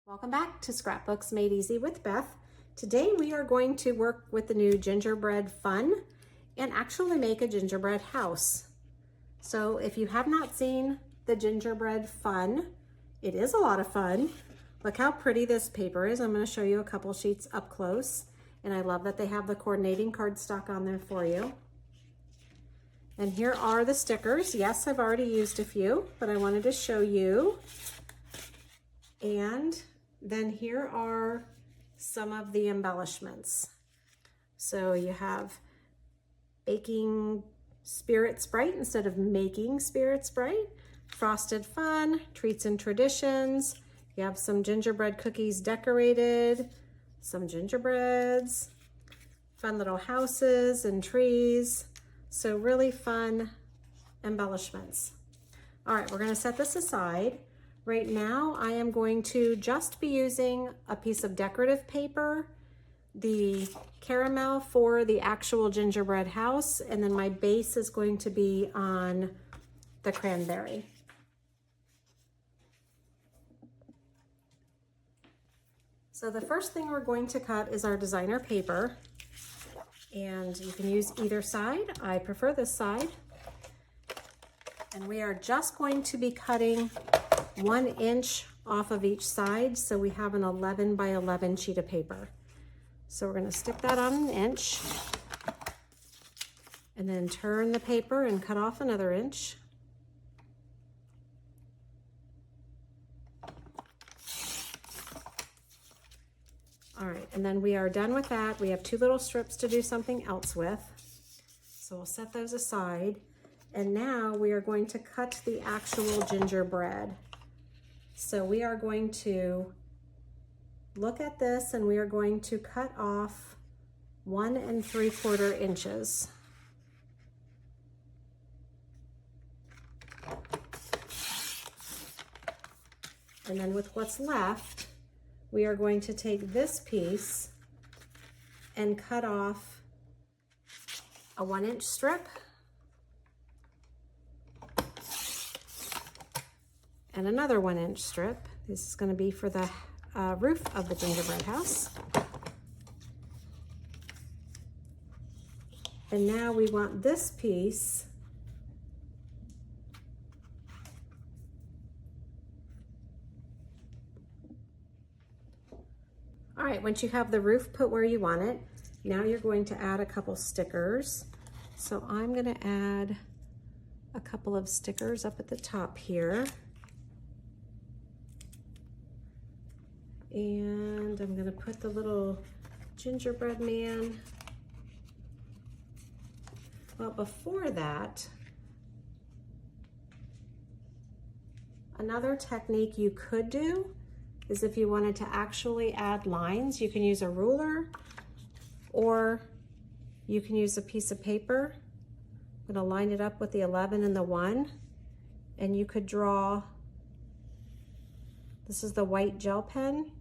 Welcome back to Scrapbooks Made Easy with Beth. Today we are going to work with the new Gingerbread Fun and actually make a gingerbread house. So if you have not seen the Gingerbread Fun, it is a lot of fun. Look how pretty this paper is. I'm going to show you a couple sheets up close, and I love that they have the coordinating cardstock on there for you. And here are the stickers. Yes, I've already used a few, but I wanted to show you. And then here are some of the embellishments. So you have baking spirit Sprite instead of making spirit Sprite, frosted fun, treats and traditions. You have some gingerbread cookies decorated, some gingerbreads, fun little houses and trees. So really fun embellishments. All right, we're going to set this aside. Right now, I am going to just be using a piece of decorative paper, the caramel for the actual gingerbread house, and then my base is going to be on the cranberry. So the first thing we're going to cut is our designer paper, and you can use either side. I prefer this side. And we are just going to be cutting 1 inch off of each side, so we have an 11 by 11 sheet of paper. So we're going to stick that on 1 inch and then turn the paper and cut off another inch. All right, and then we are done with that. We have 2 little strips to do something else with, so we'll set those aside. And now we are going to cut the actual gingerbread. So we are going to look at this and we are going to cut off 1 3/4 inches. And then with what's left, we are going to take this piece and cut off a 1 inch strip and another 1 inch strip. This is going to be for the roof of the gingerbread house. And now we want this piece all right, once you have the roof put where you want it, now you're going to add a couple stickers. So I'm going to add a couple of stickers up at the top here. And I'm going to put the little gingerbread man. Well, before that, another technique you could do is if you wanted to actually add lines, you can use a ruler or you can use a piece of paper. I'm going to line it up with the 11 and the 1, and you could draw, this is the white gel pen.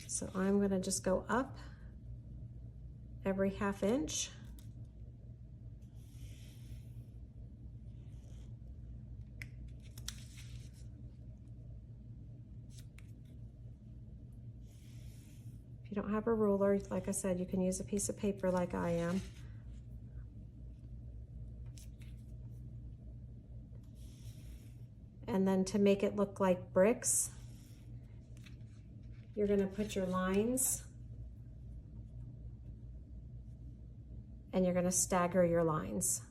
So I'm going to just go up every 1/2 inch. If you don't have a ruler, like I said, you can use a piece of paper like I am. And then to make it look like bricks, you're going to put your lines and you're going to stagger your lines.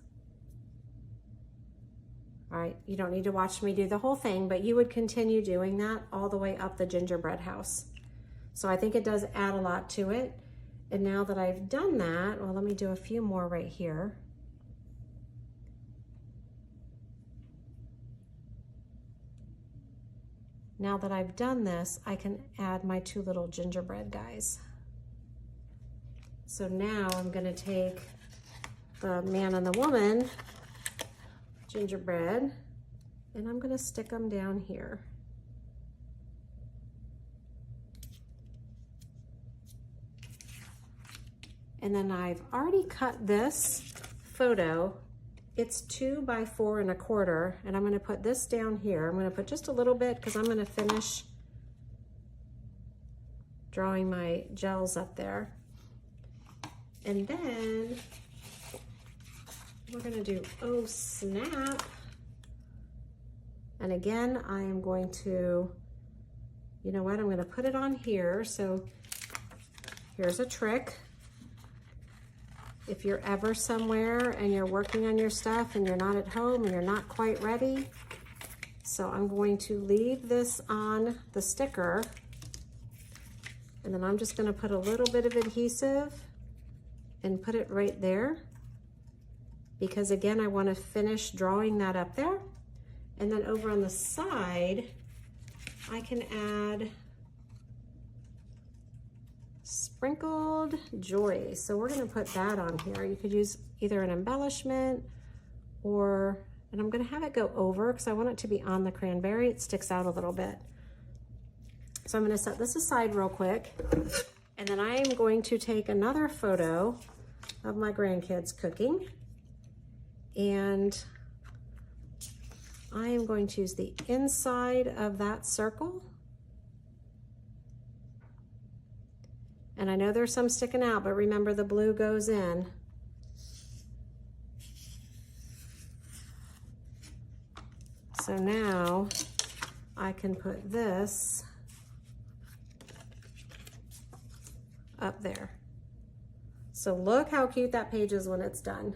All right, you don't need to watch me do the whole thing, but you would continue doing that all the way up the gingerbread house. So I think it does add a lot to it. And now that I've done that, well, let me do a few more right here. Now that I've done this, I can add my 2 little gingerbread guys. So now I'm going to take the man and the woman gingerbread and I'm going to stick them down here. And then I've already cut this photo it's 2 by 4 1/4, and I'm going to put this down here. I'm going to put just a little bit because I'm going to finish drawing my gels up there. And then we're going to do Oh Snap. And again, I am going to, you know what, I'm going to put it on here. So here's a trick. If you're ever somewhere and you're working on your stuff and you're not at home and you're not quite ready, so I'm going to leave this on the sticker, and then I'm just going to put a little bit of adhesive and put it right there, because again, I want to finish drawing that up there. And then over on the side, I can add Sprinkled Joy. So we're going to put that on here. You could use either an embellishment or, and I'm going to have it go over because I want it to be on the cranberry. It sticks out a little bit. So I'm going to set this aside real quick, and then I am going to take another photo of my grandkids cooking, and I am going to use the inside of that circle. And I know there's some sticking out, but remember the blue goes in. So now I can put this up there. So look how cute that page is when it's done.